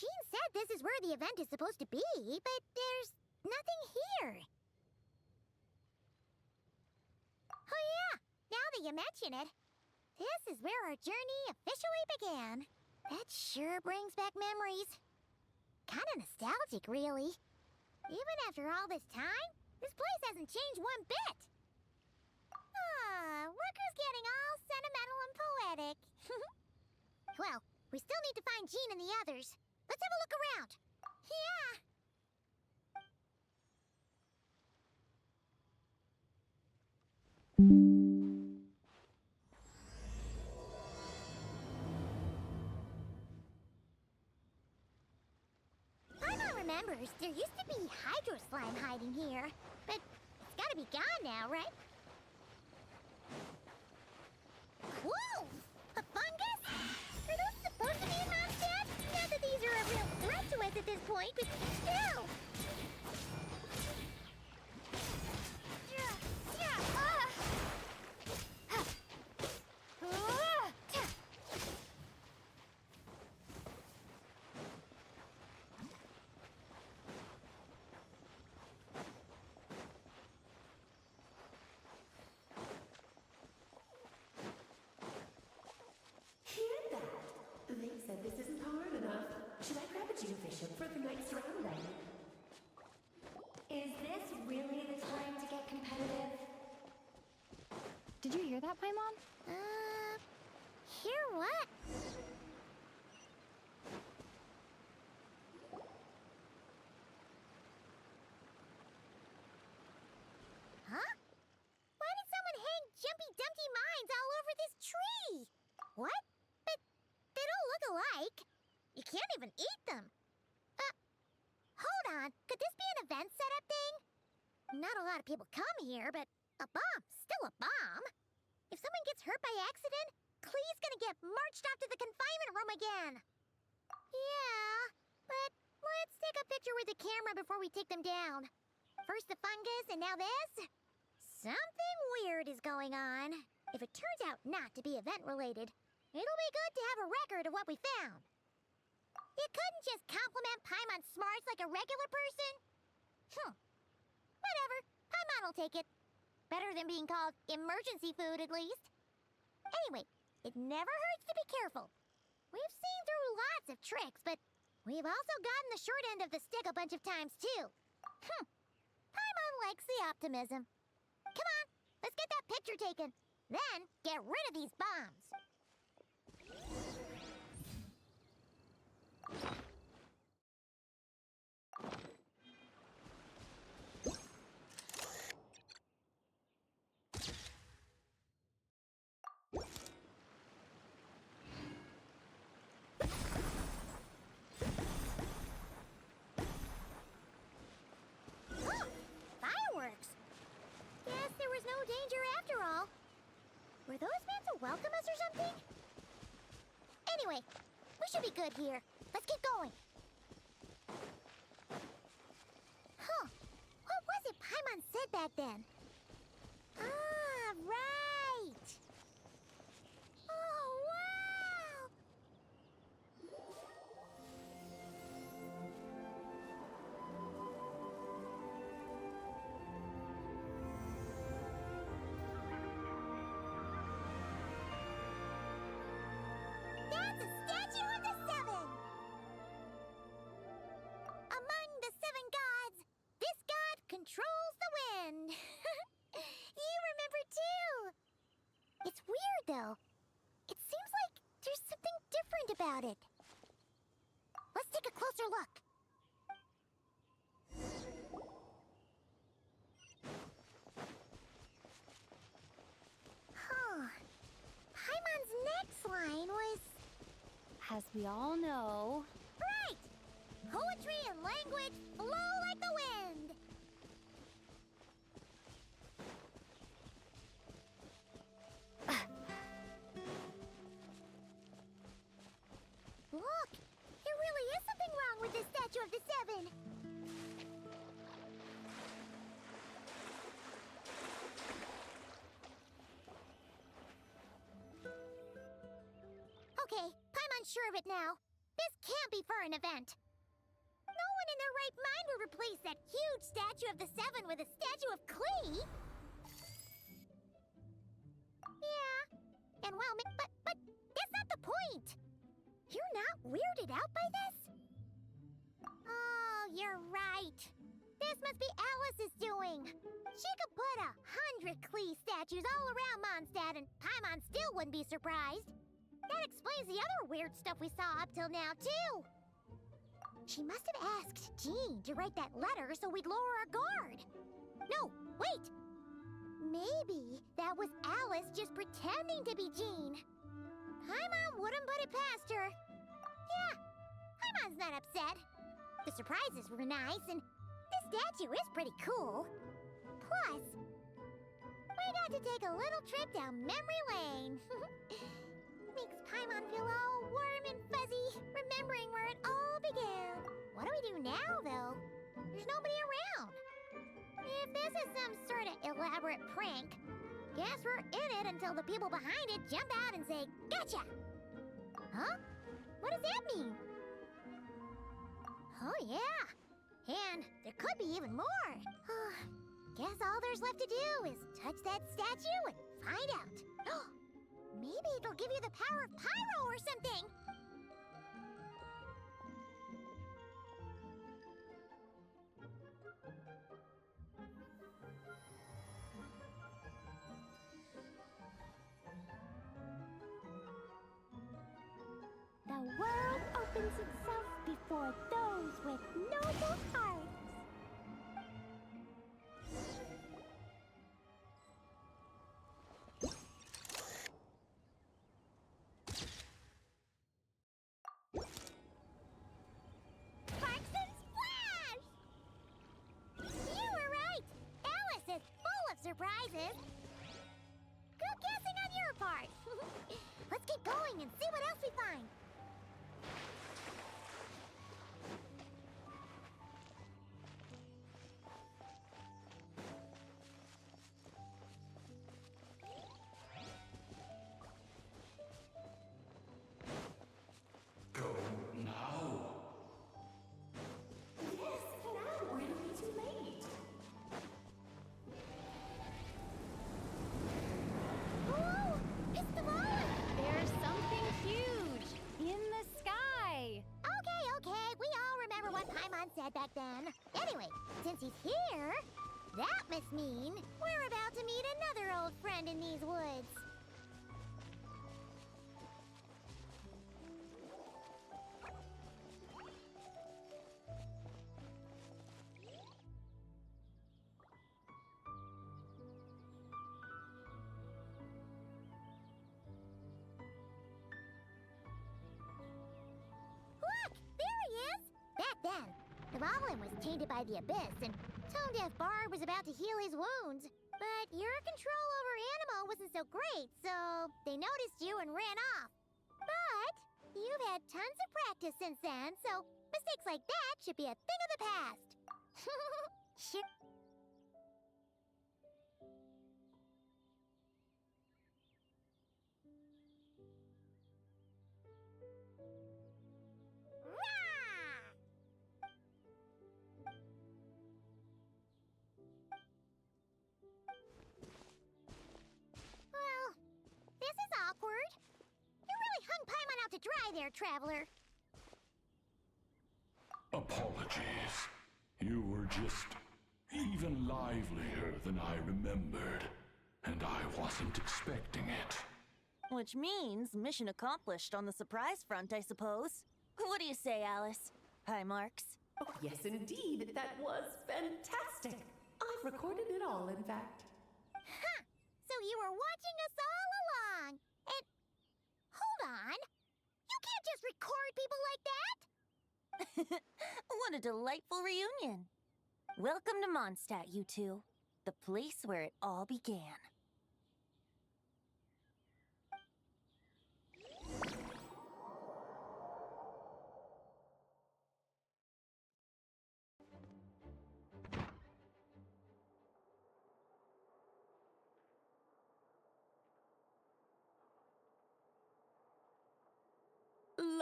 Jean said this is where the event is supposed to be, but there's nothing here. Oh yeah, now that you mention it, this is where our journey officially began. That sure brings back memories. Kinda nostalgic, really. Even after all this time, this place hasn't changed one bit. Look who's getting all sentimental and poetic. Well, we still need to find Jean and the others. Let's have a look around. Yeah. Paimon remembers there used to be hydro slime hiding here, but it's gotta be gone now, right? Whoa! A fungus? Are those supposed to be in Mom's dad? Not that these are a real threat to us at this point, but still! They said this isn't hard enough. Should I grab a geofishing for the next round then? Is this really the time to get competitive? Did you hear that, Paimon? Hear what? Huh? Why did someone hang Jumpy Dumpty mines all over this tree? What? But they don't look alike. You can't even eat them. Hold on. Could this be an event setup thing? Not a lot of people come here, but a bomb's still a bomb. If someone gets hurt by accident, Klee's gonna get marched off to the confinement room again. Yeah, but let's take a picture with the camera before we take them down. First the fungus, and now this? Something weird is going on. If it turns out not to be event-related, it'll be good to have a record of what we found. You couldn't just compliment Paimon's smarts like a regular person? Whatever. Paimon will take it. Better than being called emergency food, at least. Anyway, it never hurts to be careful. We've seen through lots of tricks, but we've also gotten the short end of the stick a bunch of times, too. Paimon likes the optimism. Come on, let's get that picture taken. Then, get rid of these bombs. Fireworks! Guess there was no danger after all. Were those meant to welcome us or something? Anyway, we should be good here. Let's keep going. What was it Paimon said back then? Ah, right! Oh, wow! That's a statue of the Seven! Among the seven gods, this god controls the wind. You remember too. It's weird though. It seems like there's something different about it. Let's take a closer look. Paimon's next line was... As we all know... Right! Poetry and language flow like the wind! Look! There really is something wrong with this statue of the Seven! Okay, Paimon's sure of it now. This can't be for an event. No one in their right mind would replace that huge statue of the Seven with a statue of Klee. Yeah, and well, but that's not the point. You're not weirded out by this? Oh, you're right. This must be Alice's doing. She could put 100 Klee statues all around Mondstadt and Paimon still wouldn't be surprised. That explains the other weird stuff we saw up till now, too. She must have asked Jean to write that letter so we'd lower our guard. No, wait. Maybe that was Alice just pretending to be Jean. Paimon wouldn't put it past her. Yeah, Paimon's not upset. The surprises were nice, and this statue is pretty cool. Plus, we got to take a little trip down memory lane. Makes Paimon feel all warm and fuzzy, remembering where it all began. What do we do now, though? There's nobody around. If this is some sort of elaborate prank, guess we're in it until the people behind it jump out and say, "Gotcha!" Huh? What does that mean? Oh, yeah. And there could be even more. Guess all there's left to do is touch that statue and find out. Maybe it'll give you the power of pyro or something. The world opens itself before those with noble hearts. Sparks and splash! You were right. Alice is full of surprises. Good guessing on your part. Let's keep going and see what else we find. Go now. Yes, now, or it'll be too late. Whoa! It's the ball! There's something huge in the sky. Okay. We all remember what Paimon said back then. Anyway, since he's here, that must mean we're about to meet another old friend in these woods. Look! There he is! Back then, the Goblin was tainted by the Abyss, and Tone Deaf Bard was about to heal his wounds. But your control over Animo wasn't so great, so they noticed you and ran off. But you've had tons of practice since then, so mistakes like that should be a thing of the past. Shit. Well, this is awkward. You really hung Paimon out to dry there, traveler. Apologies. You were just even livelier than I remembered, and I wasn't expecting it. Which means mission accomplished on the surprise front, I suppose. What do you say, Alice? Hi, Marks. Oh, yes, indeed. That was fantastic. I've recorded it all, in fact. Huh! So you were watching us all along. And hold on. You can't just record people like that. What a delightful reunion. Welcome to Mondstadt, you two. The place where it all began.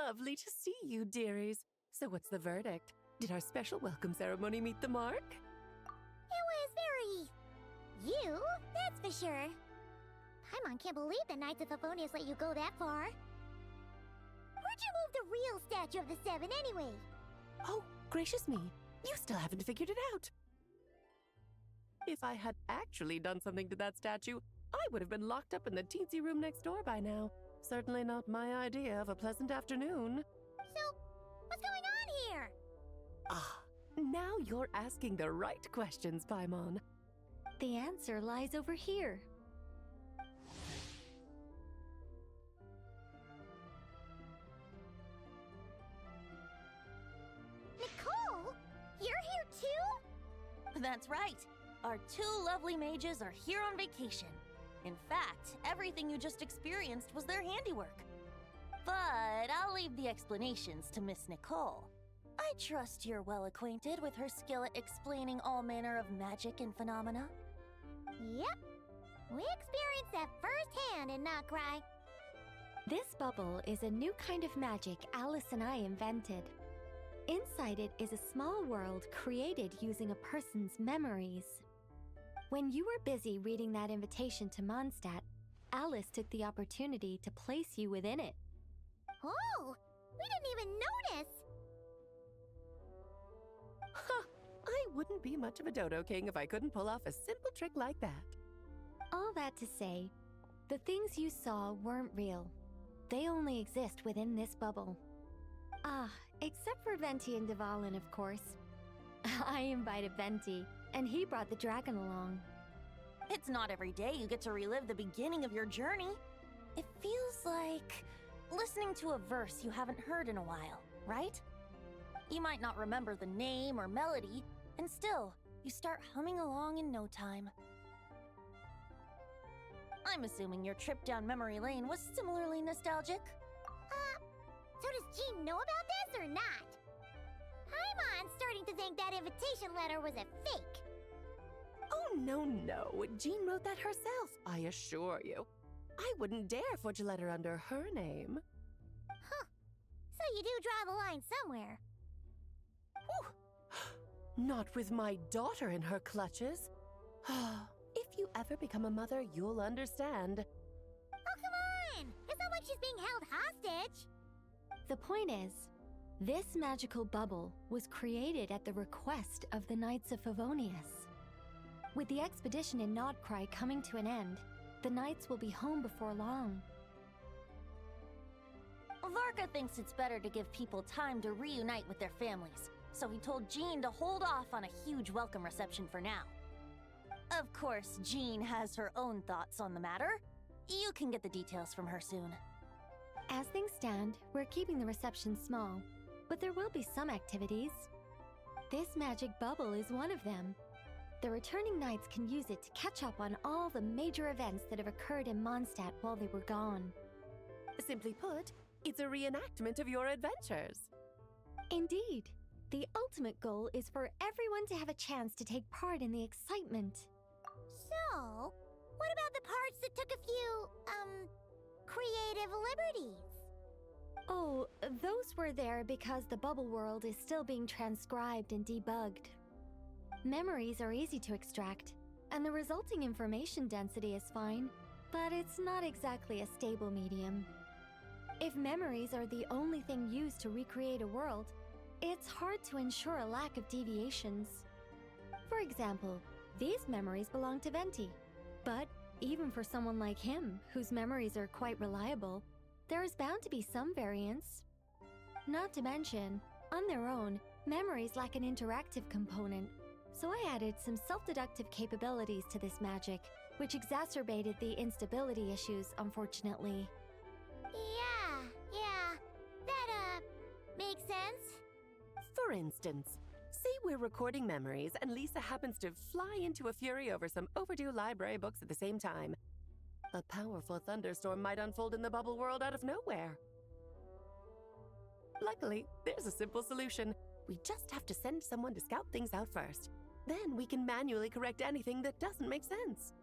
Lovely to see you, dearies. So what's the verdict? Did our special welcome ceremony meet the mark? It was very... you, that's for sure. Paimon can't believe the Knights of Favonius let you go that far. Where'd you move the real statue of the Seven anyway? Oh, gracious me. You still haven't figured it out. If I had actually done something to that statue, I would have been locked up in the teensy room next door by now. Certainly not my idea of a pleasant afternoon. So, what's going on here? Ah, now you're asking the right questions, Paimon. The answer lies over here. Nicole? You're here too? That's right. Our two lovely mages are here on vacation. In fact, everything you just experienced was their handiwork. But I'll leave the explanations to Miss Nicole. I trust you're well acquainted with her skill at explaining all manner of magic and phenomena. Yep. We experienced that firsthand in Nocrai. This bubble is a new kind of magic Alice and I invented. Inside it is a small world created using a person's memories. When you were busy reading that invitation to Mondstadt, Alice took the opportunity to place you within it. Oh, we didn't even notice. Huh, I wouldn't be much of a Dodo King if I couldn't pull off a simple trick like that. All that to say, the things you saw weren't real. They only exist within this bubble. Ah, except for Venti and Dvalin, of course. I invited Venti, and he brought the dragon along. It's not every day you get to relive the beginning of your journey. It feels like listening to a verse you haven't heard in a while, right? You might not remember the name or melody, and still, you start humming along in no time. I'm assuming your trip down memory lane was similarly nostalgic. So does Jean know about this or not? Paimon's starting to think that invitation letter was a fake. Oh, no. Jean wrote that herself, I assure you. I wouldn't dare forge a letter under her name. Huh. So you do draw the line somewhere. Whew. Not with my daughter in her clutches. If you ever become a mother, you'll understand. Oh, come on! It's not like she's being held hostage. The point is, this magical bubble was created at the request of the Knights of Favonius. With the expedition in Nodcry coming to an end, the Knights will be home before long. Varka thinks it's better to give people time to reunite with their families, so he told Jean to hold off on a huge welcome reception for now. Of course, Jean has her own thoughts on the matter. You can get the details from her soon. As things stand, we're keeping the reception small, but there will be some activities. This magic bubble is one of them. The returning Knights can use it to catch up on all the major events that have occurred in Mondstadt while they were gone. Simply put, it's a reenactment of your adventures. Indeed. The ultimate goal is for everyone to have a chance to take part in the excitement. So, what about the parts that took a few, creative liberties? Oh, those were there because the bubble world is still being transcribed and debugged. Memories are easy to extract, and the resulting information density is fine, but it's not exactly a stable medium. If memories are the only thing used to recreate a world, it's hard to ensure a lack of deviations. For example, these memories belong to Venti, but even for someone like him, whose memories are quite reliable, there is bound to be some variance. Not to mention, on their own, memories lack an interactive component, so I added some self-deductive capabilities to this magic, which exacerbated the instability issues, unfortunately. Yeah, that, makes sense. For instance, say we're recording memories and Lisa happens to fly into a fury over some overdue library books at the same time. A powerful thunderstorm might unfold in the bubble world out of nowhere. Luckily, there's a simple solution. We just have to send someone to scout things out first. Then we can manually correct anything that doesn't make sense.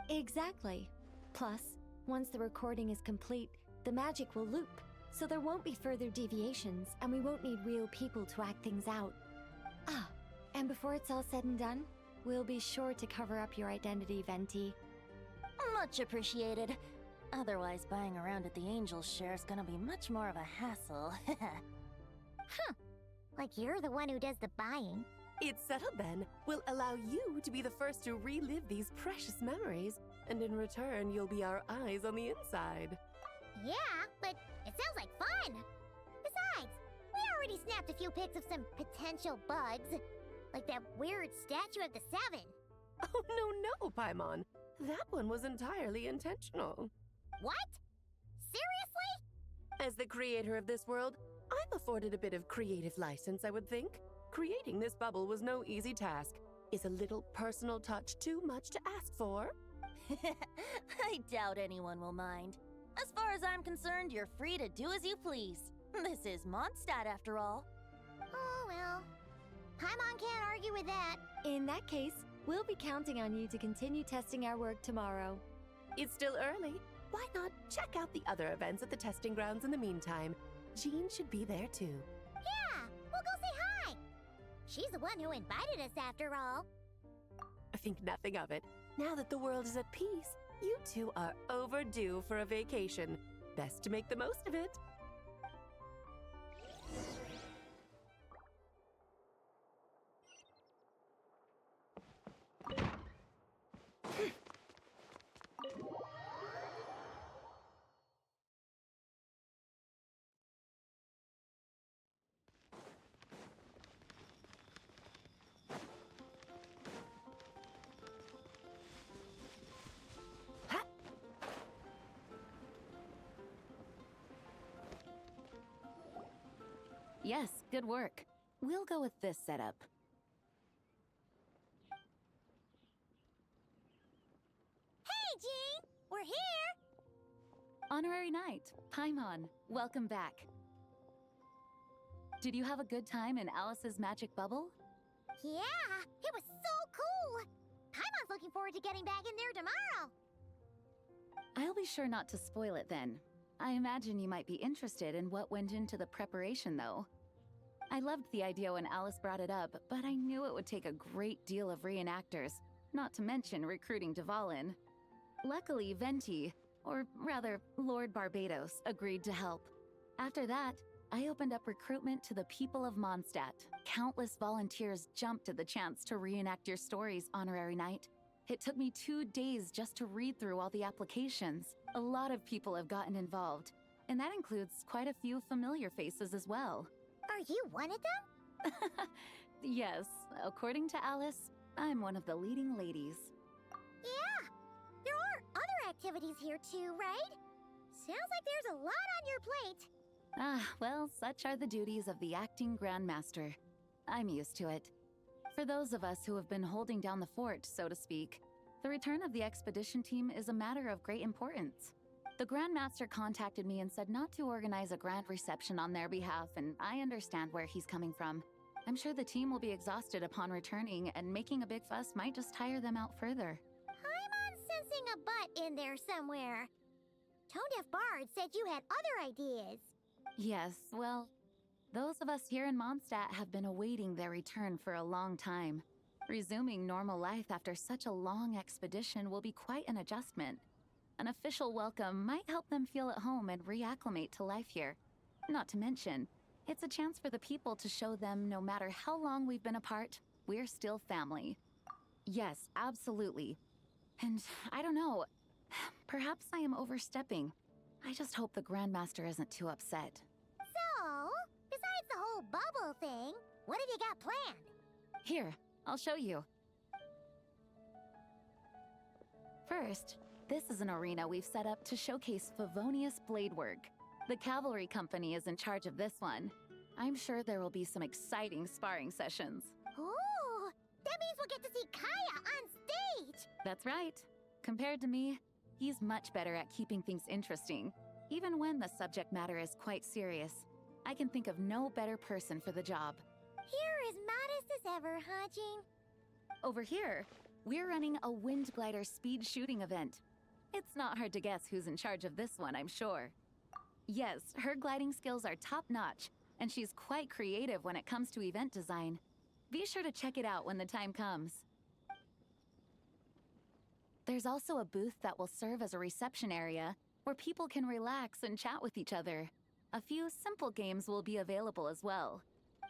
Exactly. Plus, once the recording is complete, the magic will loop, so there won't be further deviations, and we won't need real people to act things out. Ah, and before it's all said and done, we'll be sure to cover up your identity, Venti. Much appreciated. Otherwise, buying around at the Angels share is gonna be much more of a hassle. Huh. Like you're the one who does the buying. It's settled then. We'll allow you to be the first to relive these precious memories, and in return, you'll be our eyes on the inside. Yeah, but it sounds like fun. Besides, we already snapped a few pics of some potential bugs. Like that weird statue of the Seven. Oh, no, Paimon. That one was entirely intentional. What? Seriously? As the creator of this world, I'm afforded a bit of creative license, I would think. Creating this bubble was no easy task. Is a little personal touch too much to ask for? I doubt anyone will mind. As far as I'm concerned, you're free to do as you please. This is Mondstadt, after all. Oh, well. Paimon can't argue with that. In that case, we'll be counting on you to continue testing our work tomorrow. It's still early. Why not check out the other events at the testing grounds in the meantime? Jean should be there too. Yeah, we'll go say hi. She's the one who invited us after all. I think nothing of it. Now that the world is at peace, you two are overdue for a vacation. Best to make the most of it. Yes, good work. We'll go with this setup. Hey, Jean! We're here! Honorary Knight, Paimon, welcome back. Did you have a good time in Alice's magic bubble? Yeah, it was so cool! Paimon's looking forward to getting back in there tomorrow. I'll be sure not to spoil it then. I imagine you might be interested in what went into the preparation, though. I loved the idea when Alice brought it up, but I knew it would take a great deal of reenactors, not to mention recruiting Dvalin. Luckily, Venti, or rather, Lord Barbados, agreed to help. After that, I opened up recruitment to the people of Mondstadt. Countless volunteers jumped at the chance to reenact your stories, Honorary Knight. It took me 2 days just to read through all the applications. A lot of people have gotten involved, and that includes quite a few familiar faces as well. Are you one of them? Yes, according to Alice, I'm one of the leading ladies. Yeah, there are other activities here too, right? Sounds like there's a lot on your plate. Ah, well, such are the duties of the acting Grandmaster. I'm used to it. For those of us who have been holding down the fort, so to speak, the return of the expedition team is a matter of great importance. The Grandmaster contacted me and said not to organize a grand reception on their behalf, and I understand where he's coming from. I'm sure the team will be exhausted upon returning, and making a big fuss might just tire them out further. I'm sensing a butt in there somewhere. Tone-deaf Bard said you had other ideas. Yes, well, those of us here in Mondstadt have been awaiting their return for a long time. Resuming normal life after such a long expedition will be quite an adjustment. An official welcome might help them feel at home and reacclimate to life here. Not to mention, it's a chance for the people to show them no matter how long we've been apart, we're still family. Yes, absolutely. And I don't know, perhaps I am overstepping. I just hope the Grandmaster isn't too upset. So, besides the whole bubble thing, what have you got planned? Here, I'll show you. First, this is an arena we've set up to showcase Favonius blade work. The cavalry company is in charge of this one. I'm sure there will be some exciting sparring sessions. Ooh, that means we'll get to see Kaya on stage! That's right. Compared to me, he's much better at keeping things interesting, even when the subject matter is quite serious. I can think of no better person for the job. You're as modest as ever, huh, Jean? Over here, we're running a wind glider speed shooting event. It's not hard to guess who's in charge of this one, I'm sure. Yes, her gliding skills are top-notch, and she's quite creative when it comes to event design. Be sure to check it out when the time comes. There's also a booth that will serve as a reception area where people can relax and chat with each other. A few simple games will be available as well.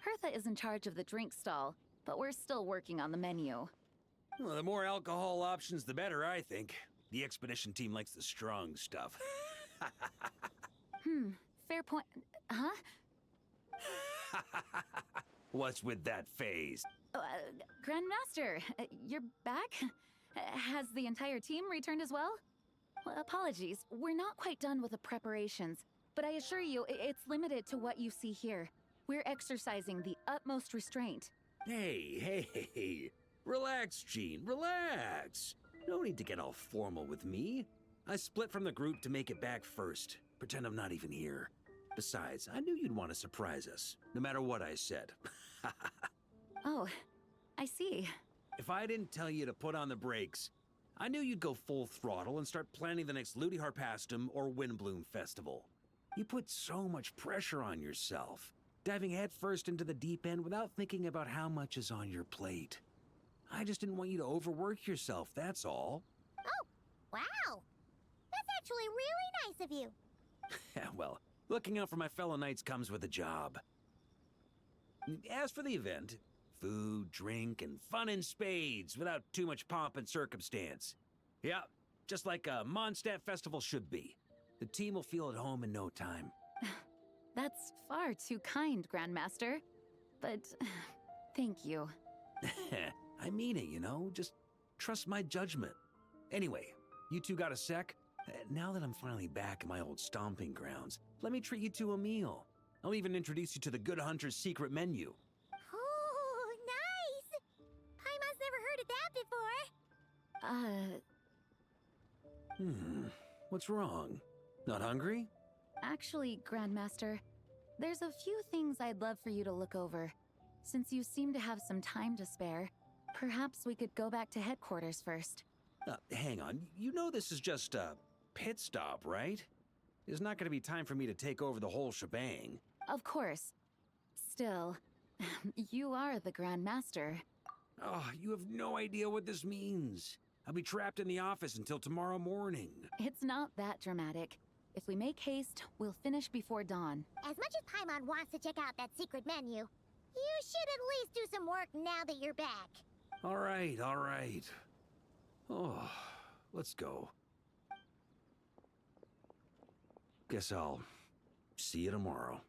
Hertha is in charge of the drink stall, but we're still working on the menu. Well, the more alcohol options, the better, I think. The expedition team likes the strong stuff. Fair point. Huh? What's with that phase? Grandmaster, you're back? Has the entire team returned as well? Apologies, we're not quite done with the preparations, but I assure you, it's limited to what you see here. We're exercising the utmost restraint. Hey. Relax, Jean, relax. No need to get all formal with me. I split from the group to make it back first. Pretend I'm not even here. Besides, I knew you'd want to surprise us, no matter what I said. Oh, I see. If I didn't tell you to put on the brakes, I knew you'd go full throttle and start planning the next Ludi Harpastum or Windbloom Festival. You put so much pressure on yourself, diving headfirst into the deep end without thinking about how much is on your plate. I just didn't want you to overwork yourself, that's all. Oh, wow. That's actually really nice of you. Well, looking out for my fellow knights comes with a job. As for the event, food, drink, and fun in spades without too much pomp and circumstance. Yeah, just like a Mondstadt festival should be. The team will feel at home in no time. That's far too kind, Grandmaster. But thank you. I mean it, you know? Just trust my judgment. Anyway, you two got a sec? Now that I'm finally back in my old stomping grounds, let me treat you to a meal. I'll even introduce you to the Good Hunter's secret menu. Oh, nice! Paimon's never heard of that before. What's wrong? Not hungry? Actually, Grandmaster, there's a few things I'd love for you to look over. Since you seem to have some time to spare, perhaps we could go back to headquarters first. Hang on. You know this is just a pit stop, right? There's not going to be time for me to take over the whole shebang. Of course. Still, you are the Grandmaster. Oh, you have no idea what this means. I'll be trapped in the office until tomorrow morning. It's not that dramatic. If we make haste, we'll finish before dawn. As much as Paimon wants to check out that secret menu, you should at least do some work now that you're back. All right. Oh, let's go. Guess I'll see you tomorrow.